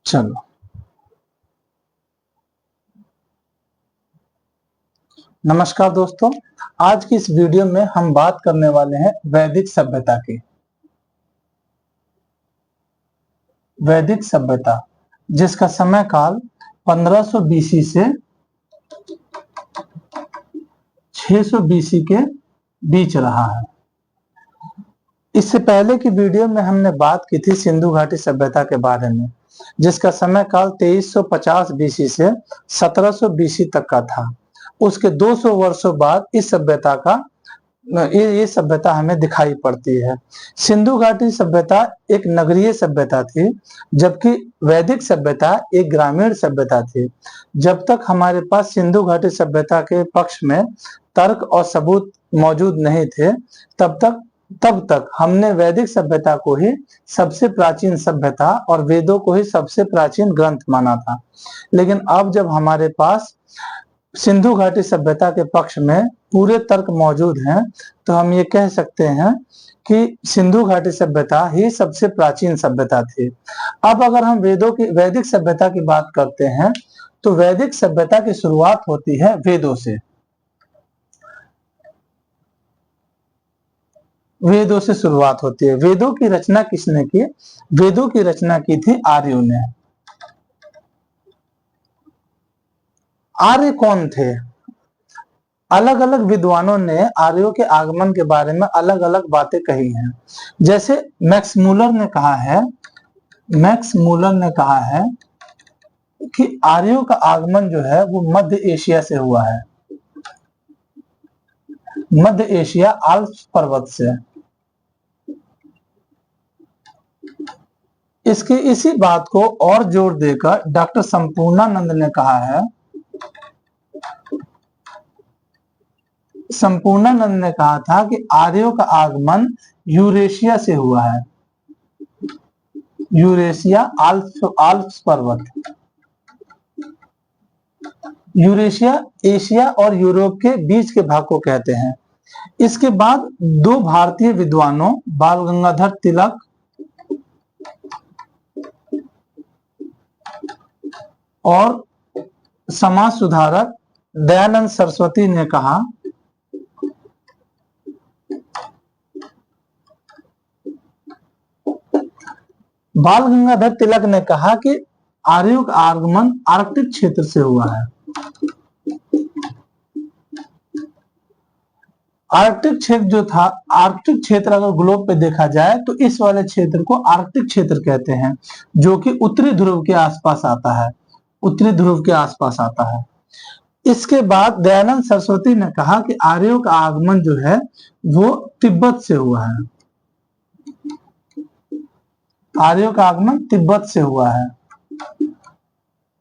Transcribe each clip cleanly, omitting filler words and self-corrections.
चलो, नमस्कार दोस्तों। आज की इस वीडियो में हम बात करने वाले हैं वैदिक सभ्यता की। वैदिक सभ्यता जिसका समय काल 1500 बीसी से 600 बीसी के बीच रहा है। इससे पहले की वीडियो में हमने बात की थी सिंधु घाटी सभ्यता के बारे में, जिसका समय काल 2350 बीसी से 1700 बीसी तक का था। उसके 200 वर्षों बाद इस सभ्यता का ये सभ्यता हमें दिखाई पड़ती है। सिंधु घाटी सभ्यता एक नगरीय सभ्यता थी, जबकि वैदिक सभ्यता एक ग्रामीण सभ्यता थी। जब तक हमारे पास सिंधु घाटी सभ्यता के पक्ष में तर्क और सबूत मौजूद नहीं थे, तब तक हमने वैदिक सभ्यता को ही सबसे प्राचीन सभ्यता और वेदों को ही सबसे प्राचीन ग्रंथ माना था। लेकिन अब जब हमारे पास सिंधु घाटी सभ्यता के पक्ष में पूरे तर्क मौजूद हैं, तो हम ये कह सकते हैं कि सिंधु घाटी सभ्यता ही सबसे प्राचीन सभ्यता थी। अब अगर हम वैदिक सभ्यता की बात करते हैं, तो वैदिक सभ्यता की शुरुआत होती है वेदों से। वेदों से शुरुआत होती है। वेदों की रचना किसने की? वेदों की रचना की थी आर्यों ने। आर्य कौन थे? अलग अलग विद्वानों ने आर्यों के आगमन के बारे में अलग अलग बातें कही हैं। जैसे मैक्स मूलर ने कहा है कि आर्यों का आगमन जो है वो मध्य एशिया से हुआ है, मध्य एशिया आल्प्स पर्वत से। इसी बात को और जोर देकर डॉक्टर संपूर्णानंद ने कहा है, संपूर्णानंद ने कहा था कि आर्यों का आगमन यूरेशिया से हुआ है। यूरेशिया आल्प्स पर्वत। यूरेशिया एशिया और यूरोप के बीच के भाग को कहते हैं। इसके बाद दो भारतीय विद्वानों बाल गंगाधर तिलक और समाज सुधारक दयानंद सरस्वती ने कहा बाल गंगाधर तिलक ने कहा कि आर्यों का आगमन आर्कटिक क्षेत्र से हुआ है। आर्कटिक क्षेत्र जो था, आर्कटिक क्षेत्र अगर ग्लोब पे देखा जाए तो इस वाले क्षेत्र को आर्कटिक क्षेत्र कहते हैं, जो कि उत्तरी ध्रुव के आसपास आता है। उत्तरी ध्रुव के आसपास आता है। इसके बाद दयानंद सरस्वती ने कहा कि आर्यों का आगमन जो है वो तिब्बत से हुआ है। आर्यों का आगमन तिब्बत से हुआ है।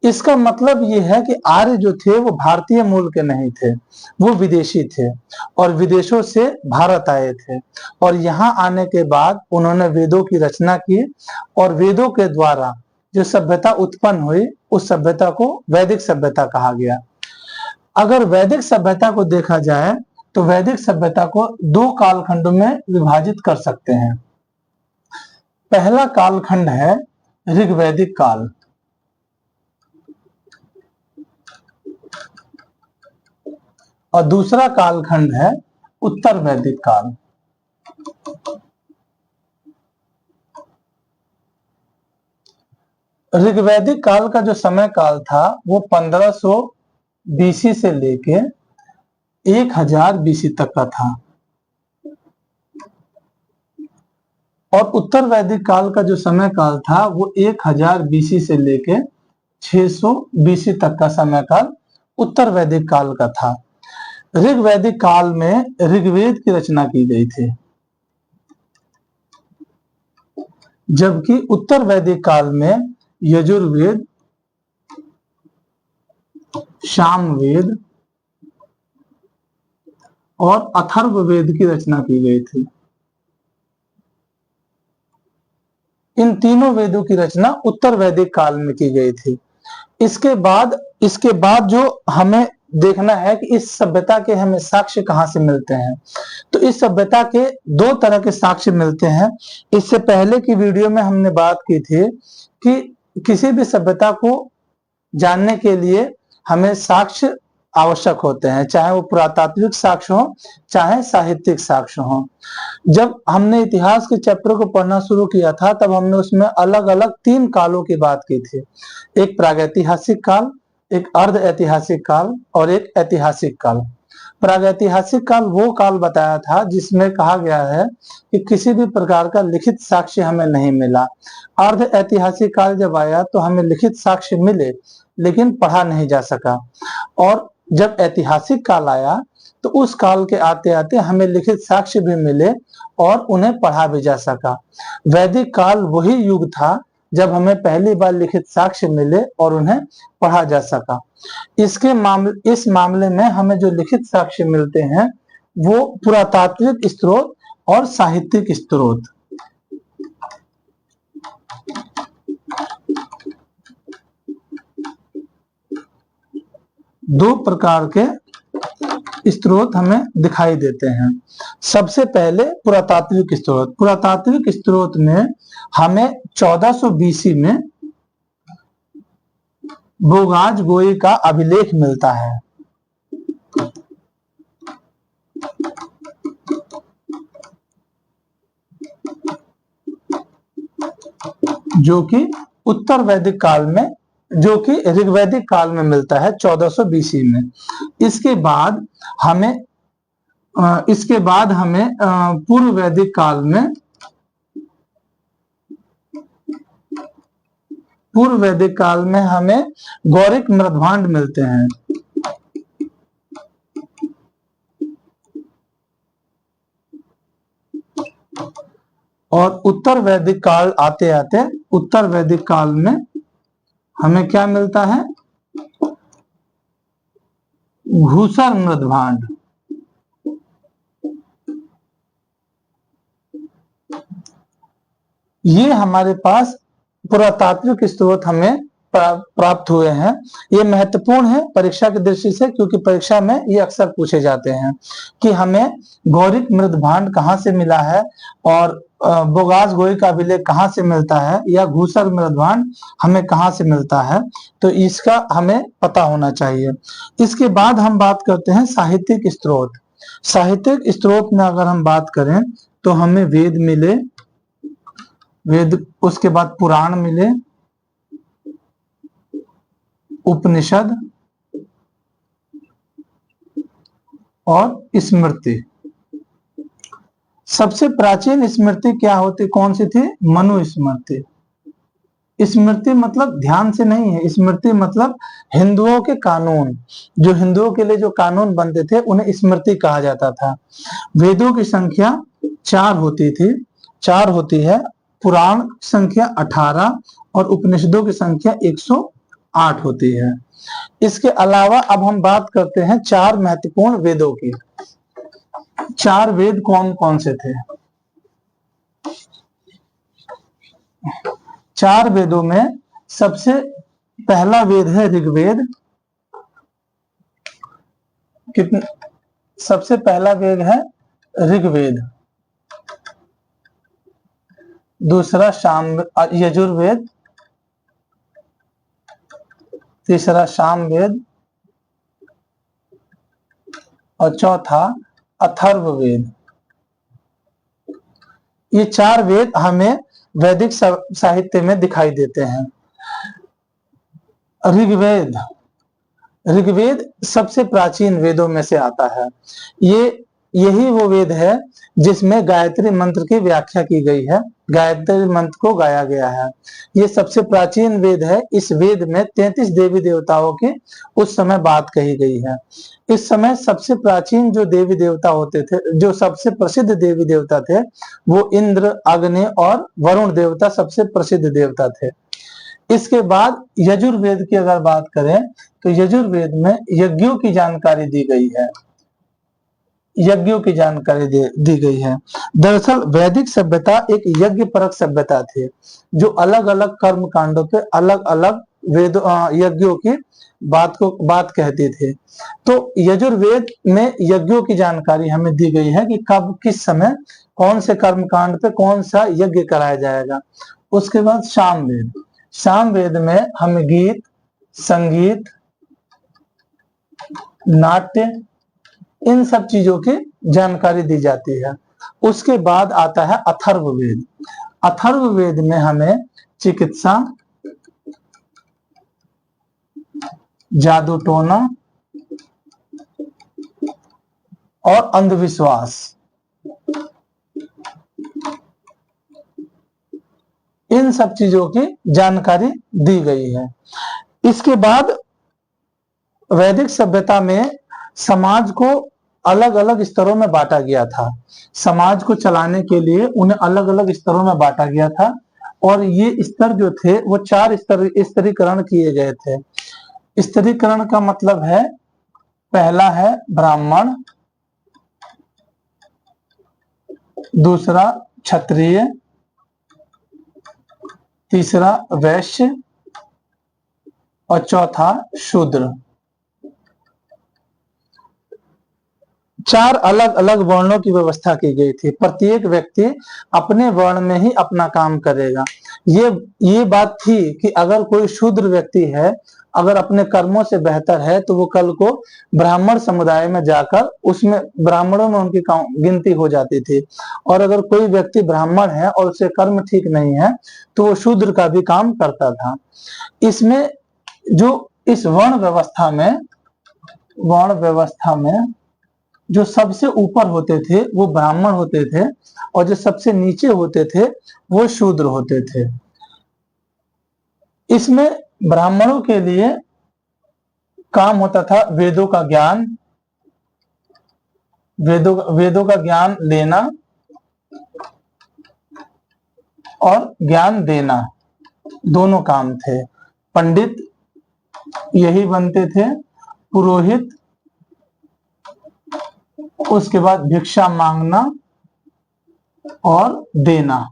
इसका मतलब ये है कि आर्य जो थे वो भारतीय मूल के नहीं थे, वो विदेशी थे और विदेशों से भारत आए थे। और यहाँ आने के बाद उन्होंने वेदों की रचना की और वेदों के द्वारा जो सभ्यता उत्पन्न हुई, उस सभ्यता को वैदिक सभ्यता कहा गया। अगर वैदिक सभ्यता को देखा जाए तो वैदिक सभ्यता को दो कालखंडों में विभाजित कर सकते हैं। पहला कालखंड है ऋग्वैदिक काल, और दूसरा कालखंड है उत्तर वैदिक काल। ऋग्वैदिक काल का जो समय काल था वो 1500 बीसी से लेके 1000 बीसी तक का था, और उत्तर वैदिक काल का जो समय काल था वो 1000 बीसी से लेके 600 बीसी तक का समय काल उत्तर वैदिक काल का था। ऋग्वैदिक काल में ऋग्वेद की रचना की गई थी, जबकि उत्तर वैदिक काल में यजुर्वेद, सामवेद और अथर्ववेद की रचना की गई थी। इन तीनों वेदों की रचना उत्तर वैदिक काल में की गई थी। इसके बाद जो हमें देखना है कि इस सभ्यता के हमें साक्ष्य कहाँ से मिलते हैं, तो इस सभ्यता के दो तरह के साक्ष्य मिलते हैं। इससे पहले की वीडियो में हमने बात की थी कि किसी भी सभ्यता को जानने के लिए हमें साक्ष्य आवश्यक होते हैं, चाहे वो पुरातात्विक साक्ष्य हो चाहे साहित्यिक साक्ष्य हो। जब हमने इतिहास के चैप्टर को पढ़ना शुरू किया था तब हमने उसमें अलग अलग 3 कालों की बात की थी। एक प्रागैतिहासिक काल, एक अर्ध ऐतिहासिक काल और एक ऐतिहासिक काल। प्रागैतिहासिक काल वो काल बताया था जिसमें कहा गया है कि किसी भी प्रकार का लिखित साक्ष्य हमें नहीं मिला। अर्ध ऐतिहासिक काल जब आया तो हमें लिखित साक्ष्य मिले लेकिन पढ़ा नहीं जा सका, और जब ऐतिहासिक काल आया तो उस काल के आते आते हमें लिखित साक्ष्य भी मिले और उन्हें पढ़ा भी जा सका। वैदिक काल वही युग था जब हमें पहली बार लिखित साक्ष्य मिले और उन्हें पढ़ा जा सका। इस मामले में हमें जो लिखित साक्ष्य मिलते हैं वो पुरातात्विक स्रोत और साहित्यिक स्रोत। दो प्रकार के स्रोत हमें दिखाई देते हैं। सबसे पहले पुरातात्विक स्रोत। पुरातात्विक स्रोत में हमें 1400 बीसी में बोगाज गोई का अभिलेख मिलता है, जो कि उत्तर वैदिक काल में, जो कि ऋग्वैदिक काल में मिलता है 1400 बीसी में। इसके बाद हमें पूर्व वैदिक काल में हमें गौरिक मृदभांड मिलते हैं। और उत्तर वैदिक काल आते आते उत्तर वैदिक काल में हमें क्या मिलता है? घूसर मृदभांड। ये हमारे पास पुरातात्विक स्रोत हमें प्राप्त हुए हैं। ये महत्वपूर्ण है परीक्षा की दृष्टि से, क्योंकि परीक्षा में ये अक्सर पूछे जाते हैं कि हमें गौरिक मृदभांड कहाँ से मिला है और बोगाज गोई का अभिलेख कहाँ से मिलता है या घूसर मृदभांड हमें कहाँ से मिलता है, तो इसका हमें पता होना चाहिए। इसके बाद हम बात करते हैं साहित्यिक स्रोत। साहित्यिक स्रोत में अगर हम बात करें तो हमें वेद मिले, उसके बाद पुराण मिले, उपनिषद और स्मृति। सबसे प्राचीन स्मृति क्या होती, कौन सी थी? मनुस्मृति। स्मृति मतलब ध्यान से नहीं है, स्मृति मतलब हिंदुओं के कानून, जो हिंदुओं के लिए जो कानून बनते थे उन्हें स्मृति कहा जाता था। वेदों की संख्या 4 होती है, पुराण संख्या 18 और उपनिषदों की संख्या 108 होती है। इसके अलावा अब हम बात करते हैं 4 महत्वपूर्ण वेदों की। 4 वेद कौन कौन से थे? 4 वेदों में सबसे पहला वेद है ऋग्वेद। सबसे पहला वेद है ऋग्वेद, दूसरा यजुर्वेद, तीसरा सामवेद और चौथा अथर्ववेद। ये 4 वेद हमें वैदिक साहित्य में दिखाई देते हैं। ऋग्वेद सबसे प्राचीन वेदों में से आता है। यही वो वेद है जिसमें गायत्री मंत्र की व्याख्या की गई है, गायत्री मंत्र को गाया गया है। ये सबसे प्राचीन वेद है। इस वेद में 33 देवी देवताओं की उस समय बात कही गई है। इस समय सबसे प्राचीन जो देवी देवता होते थे, जो सबसे प्रसिद्ध देवी देवता थे, वो इंद्र, अग्नि और वरुण देवता सबसे प्रसिद्ध देवता थे। इसके बाद यजुर्वेद की अगर बात करें तो यजुर्वेद में यज्ञों की जानकारी दी गई है। दी गई है। दरअसल वैदिक सभ्यता एक यज्ञ परक सभ्यता थी, जो अलग अलग कर्म कांडों पे अलग अलग यज्ञों की बात कहती थी। तो यजुर्वेद में यज्ञों की जानकारी हमें दी गई है कि कब किस समय कौन से कर्म कांड पे कौन सा यज्ञ कराया जाएगा। उसके बाद सामवेद। सामवेद में हमें गीत, संगीत, नाट्य, इन सब चीजों की जानकारी दी जाती है। उसके बाद आता है अथर्ववेद। अथर्ववेद में हमें चिकित्सा, जादू टोना और अंधविश्वास, इन सब चीजों की जानकारी दी गई है। इसके बाद वैदिक सभ्यता में समाज को अलग अलग स्तरों में बांटा गया था। समाज को चलाने के लिए उन्हें अलग अलग स्तरों में बांटा गया था और ये स्तर जो थे वो 4 स्तरीकरण किए गए थे। स्तरीकरण का मतलब है, पहला है ब्राह्मण, दूसरा क्षत्रिय, तीसरा वैश्य और चौथा शूद्र। 4 अलग अलग वर्णों की व्यवस्था की गई थी। प्रत्येक व्यक्ति अपने वर्ण में ही अपना काम करेगा। ये बात थी कि अगर कोई शूद्र व्यक्ति है, अगर अपने कर्मों से बेहतर है, तो वो कल को ब्राह्मण समुदाय में जाकर उसमें ब्राह्मणों में उनकी गिनती हो जाती थी। और अगर कोई व्यक्ति ब्राह्मण है और उसके कर्म ठीक नहीं है, तो वो शूद्र का भी काम करता था। इसमें जो इस वर्ण व्यवस्था में जो सबसे ऊपर होते थे वो ब्राह्मण होते थे और जो सबसे नीचे होते थे वो शूद्र होते थे। इसमें ब्राह्मणों के लिए काम होता था वेदों का ज्ञान, वेदों का ज्ञान लेना और ज्ञान देना, दोनों काम थे। पंडित यही बनते थे, पुरोहित, उसके बाद भिक्षा मांगना और देना,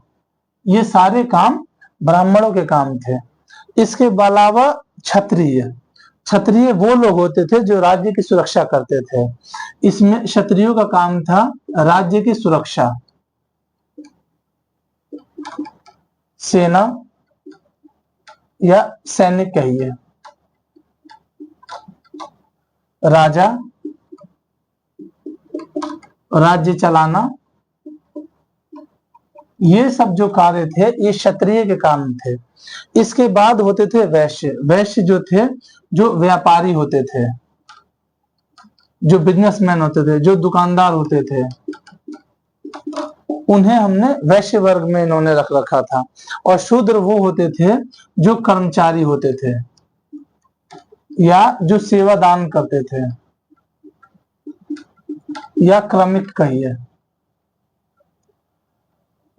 ये सारे काम ब्राह्मणों के काम थे। इसके अलावा क्षत्रिय वो लोग होते थे जो राज्य की सुरक्षा करते थे। इसमें क्षत्रियों का काम था राज्य की सुरक्षा, सेना या सैनिक कहिए, राजा, राज्य चलाना, ये सब जो कार्य थे ये क्षत्रिय के काम थे। इसके बाद होते थे वैश्य। वैश्य जो थे, जो व्यापारी होते थे, जो बिजनेसमैन होते थे, जो दुकानदार होते थे, उन्हें हमने वैश्य वर्ग में इन्होंने रख रखा था। और शूद्र वो होते थे जो कर्मचारी होते थे या जो सेवा दान करते थे या क्रमिक कहिए,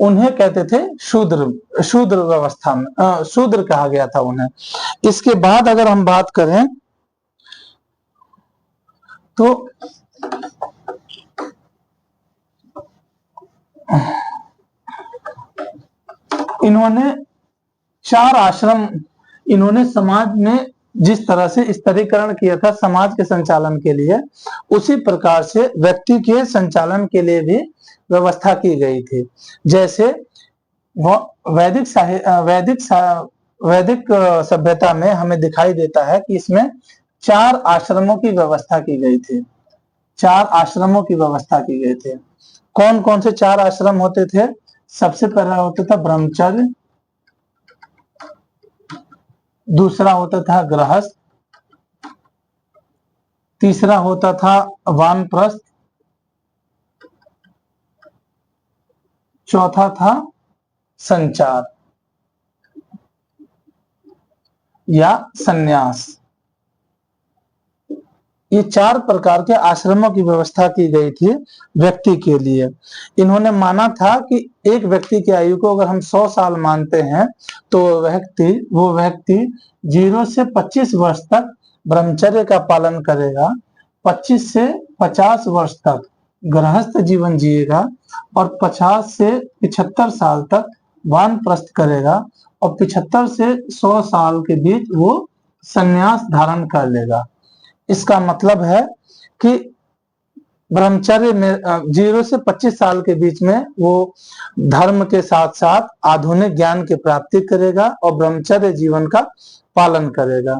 उन्हें कहते थे शूद्र व्यवस्था में शूद्र कहा गया था उन्हें। इसके बाद अगर हम बात करें तो इन्होंने 4 आश्रम, इन्होंने समाज में जिस तरह से स्तरीकरण किया था समाज के संचालन के लिए, उसी प्रकार से व्यक्ति के संचालन के लिए भी व्यवस्था की गई थी। जैसे वैदिक सभ्यता में हमें दिखाई देता है कि इसमें 4 आश्रमों की व्यवस्था की गई थी। 4 आश्रमों की व्यवस्था की गई थी। कौन कौन से 4 आश्रम होते थे? सबसे पहला होता था ब्रह्मचर्य, दूसरा होता था गृहस्थ, तीसरा होता था वानप्रस्थ, चौथा था संचार या सन्यास। ये 4 प्रकार के आश्रमों की व्यवस्था की गई थी व्यक्ति के लिए। इन्होंने माना था कि एक व्यक्ति की आयु को अगर हम 100 साल मानते हैं तो वो व्यक्ति 0 से 25 वर्ष तक ब्रह्मचर्य का पालन करेगा, 25 से 50 वर्ष तक गृहस्थ जीवन जिएगा और 50 से 75 साल तक वानप्रस्थ करेगा और 75 से 100 साल के बीच वो संन्यास धारण कर लेगा। इसका मतलब है कि ब्रह्मचर्य में 0 से 25 साल के बीच में वो धर्म के साथ साथ आधुनिक ज्ञान की प्राप्ति करेगा और ब्रह्मचर्य जीवन का पालन करेगा।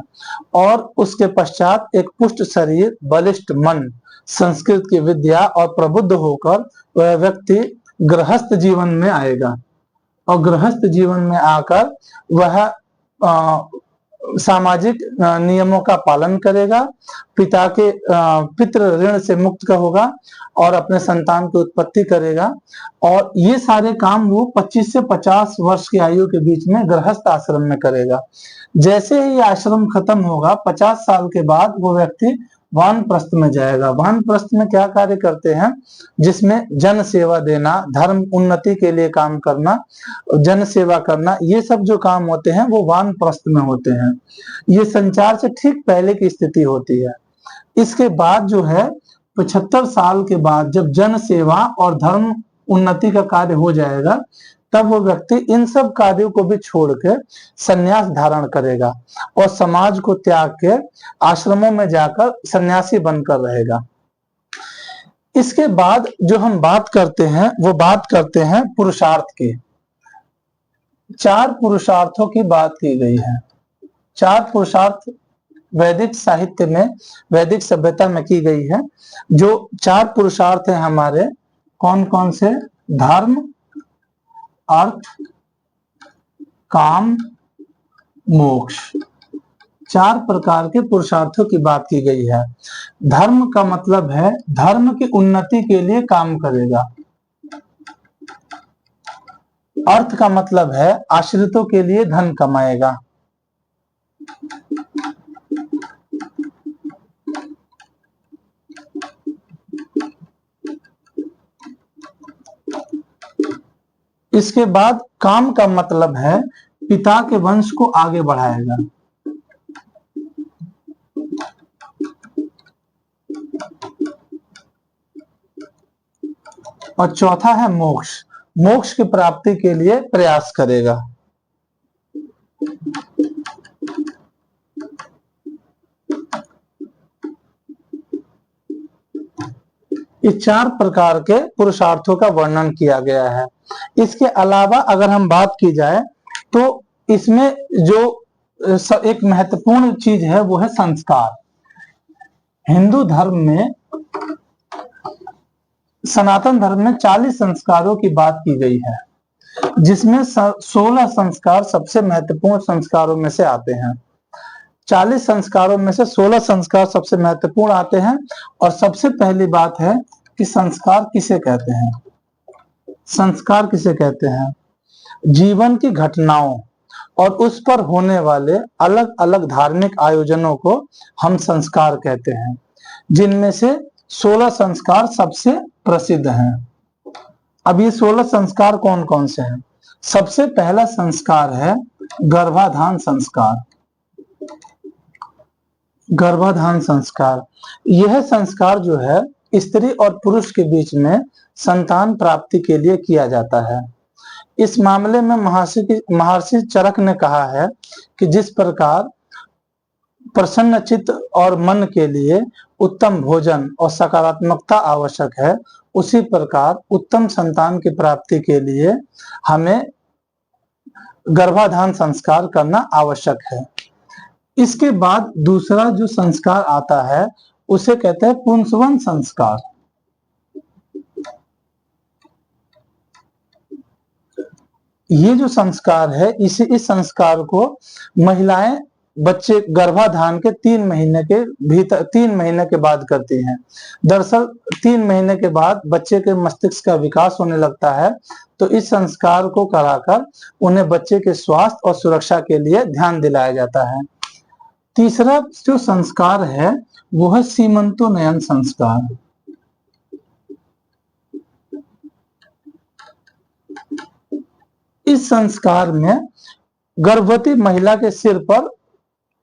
और उसके पश्चात एक पुष्ट शरीर, बलिष्ठ मन, संस्कृत की विद्या और प्रबुद्ध होकर वह व्यक्ति गृहस्थ जीवन में आएगा। और गृहस्थ जीवन में आकर वह सामाजिक नियमों का पालन करेगा, पिता के पितृ ऋण से मुक्त होगा और अपने संतान की उत्पत्ति करेगा। और ये सारे काम वो 25 से 50 वर्ष की आयु के बीच में गृहस्थ आश्रम में करेगा। जैसे ही आश्रम खत्म होगा 50 साल के बाद वो व्यक्ति वानप्रस्थ में जाएगा। वानप्रस्थ में क्या कार्य करते हैं, जिसमें जन सेवा देना, धर्म उन्नति के लिए काम करना, जन सेवा करना, ये सब जो काम होते हैं वो वानप्रस्थ में होते हैं। ये संचार से ठीक पहले की स्थिति होती है। इसके बाद जो है 75 साल के बाद जब जन सेवा और धर्म उन्नति का कार्य हो जाएगा, तब वो व्यक्ति इन सब कार्यों को भी छोड़ के संन्यास धारण करेगा और समाज को त्याग के आश्रमों में जाकर सन्यासी बनकर रहेगा। इसके बाद जो हम बात करते हैं वो बात करते हैं पुरुषार्थ की। 4 पुरुषार्थों की बात की गई है। 4 पुरुषार्थ वैदिक साहित्य में, वैदिक सभ्यता में की गई है। जो 4 पुरुषार्थ हैं हमारे, कौन कौन से? धर्म, अर्थ, काम, मोक्ष। 4 प्रकार के पुरुषार्थों की बात की गई है। धर्म का मतलब है धर्म की उन्नति के लिए काम करेगा। अर्थ का मतलब है आश्रितों के लिए धन कमाएगा। इसके बाद काम का मतलब है पिता के वंश को आगे बढ़ाएगा। और चौथा है मोक्ष। मोक्ष की प्राप्ति के लिए प्रयास करेगा। इस 4 प्रकार के पुरुषार्थों का वर्णन किया गया है। इसके अलावा अगर हम बात की जाए तो इसमें जो एक महत्वपूर्ण चीज है वो है संस्कार। हिंदू धर्म में, सनातन धर्म में 40 संस्कारों की बात की गई है, जिसमें 16 संस्कार सबसे महत्वपूर्ण संस्कारों में से आते हैं। 40 संस्कारों में से 16 संस्कार सबसे महत्वपूर्ण आते हैं। और सबसे पहली बात है कि संस्कार किसे कहते हैं? संस्कार किसे कहते हैं? जीवन की घटनाओं और उस पर होने वाले अलग अलग धार्मिक आयोजनों को हम संस्कार कहते हैं, जिनमें से 16 संस्कार सबसे प्रसिद्ध हैं। अब ये 16 संस्कार कौन कौन से हैं? सबसे पहला संस्कार है गर्भाधान संस्कार। गर्भाधान संस्कार, यह संस्कार जो है स्त्री और पुरुष के बीच में संतान प्राप्ति के लिए किया जाता है। इस मामले में महर्षि चरक ने कहा है कि जिस प्रकार प्रसन्न चित्त और मन के लिए उत्तम भोजन और सकारात्मकता आवश्यक है, उसी प्रकार उत्तम संतान की प्राप्ति के लिए हमें गर्भाधान संस्कार करना आवश्यक है। इसके बाद दूसरा जो संस्कार आता है उसे कहते हैं पुंसवन संस्कार। ये जो संस्कार है, इस संस्कार को महिलाएं बच्चे गर्भाधान के 3 महीने के बाद करती हैं। दरअसल 3 महीने के बाद बच्चे के मस्तिष्क का विकास होने लगता है, तो इस संस्कार को कराकर उन्हें बच्चे के स्वास्थ्य और सुरक्षा के लिए ध्यान दिलाया जाता है। तीसरा जो संस्कार है वो है सीमंतोन्नयन संस्कार। इस संस्कार में गर्भवती महिला के सिर पर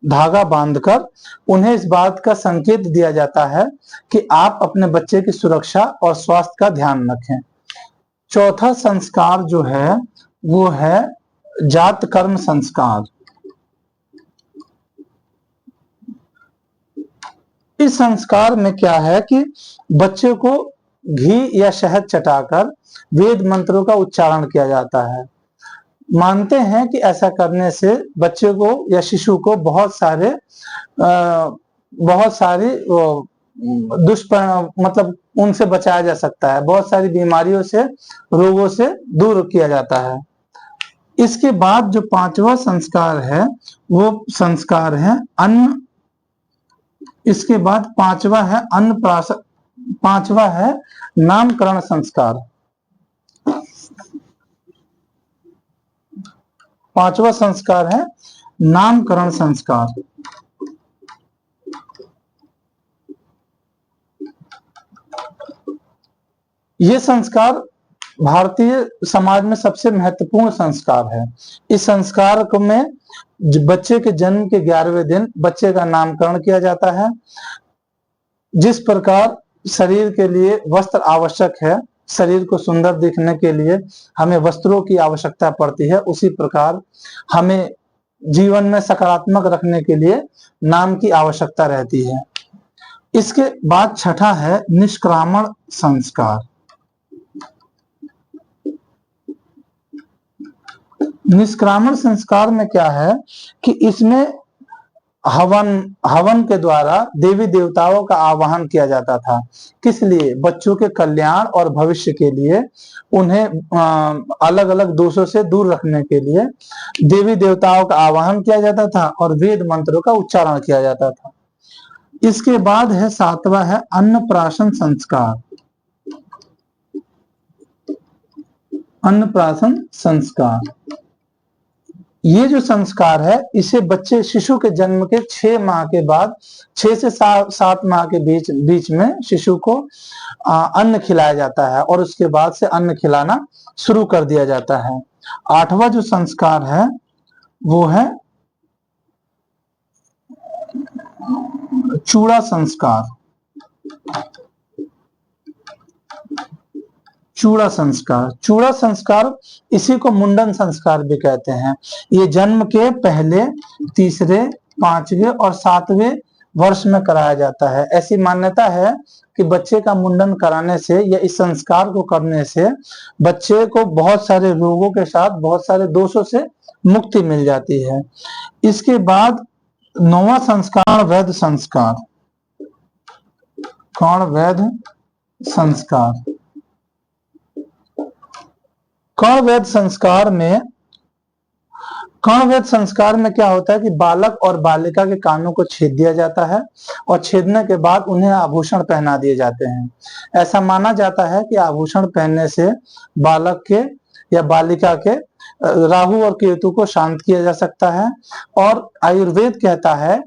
धागा बांधकर उन्हें इस बात का संकेत दिया जाता है कि आप अपने बच्चे की सुरक्षा और स्वास्थ्य का ध्यान रखें। चौथा संस्कार जो है वो है जात कर्म संस्कार। इस संस्कार में क्या है कि बच्चे को घी या शहद चटाकर वेद मंत्रों का उच्चारण किया जाता है। मानते हैं कि ऐसा करने से बच्चे को या शिशु को बहुत सारी दुष्परिणाम मतलब उनसे बचाया जा सकता है, बहुत सारी बीमारियों से, रोगों से दूर किया जाता है। इसके बाद जो पांचवा संस्कार है वो संस्कार है अन्न। इसके बाद पांचवा है नामकरण संस्कार। पांचवा संस्कार है नामकरण संस्कार। ये संस्कार भारतीय समाज में सबसे महत्वपूर्ण संस्कार है। इस संस्कार को में बच्चे के जन्म के 11वें दिन बच्चे का नामकरण किया जाता है। जिस प्रकार शरीर के लिए वस्त्र आवश्यक है, शरीर को सुंदर दिखने के लिए हमें वस्त्रों की आवश्यकता पड़ती है, उसी प्रकार हमें जीवन में सकारात्मक रखने के लिए नाम की आवश्यकता रहती है। इसके बाद छठा है निष्क्रामण संस्कार। निष्क्रामण संस्कार में क्या है कि इसमें हवन के द्वारा देवी देवताओं का आवाहन किया जाता था। किस लिए? बच्चों के कल्याण और भविष्य के लिए, उन्हें अलग अलग दोषों से दूर रखने के लिए देवी देवताओं का आवाहन किया जाता था और वेद मंत्रों का उच्चारण किया जाता था। इसके बाद है सातवां है अन्नप्राशन संस्कार। अन्नप्राशन संस्कार, ये जो संस्कार है इसे बच्चे शिशु के जन्म के 6 माह के बाद, 6 से 7 माह के बीच में शिशु को अन्न खिलाया जाता है और उसके बाद से अन्न खिलाना शुरू कर दिया जाता है। 8वां जो संस्कार है वो है चूड़ा संस्कार। चूड़ा संस्कार, चूड़ा संस्कार इसी को मुंडन संस्कार भी कहते हैं। ये जन्म के पहले, तीसरे, 5वें और 7वें वर्ष में कराया जाता है। ऐसी मान्यता है कि बच्चे का मुंडन कराने से या इस संस्कार को करने से बच्चे को बहुत सारे रोगों के साथ बहुत सारे दोषों से मुक्ति मिल जाती है। इसके बाद 9वां संस्कार वैध संस्कार। कौन? वैध संस्कार। कर्णवेध संस्कार में क्या होता है कि बालक और बालिका के कानों को छेद दिया जाता है और छेदने के बाद उन्हें आभूषण पहना दिए जाते हैं। ऐसा माना जाता है कि आभूषण पहनने से बालक के या बालिका के राहु और केतु को शांत किया जा सकता है। और आयुर्वेद कहता है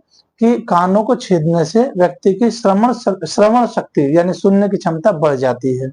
कि कानों को छेदने से व्यक्ति की श्रवण शक्ति यानी सुनने की क्षमता बढ़ जाती है।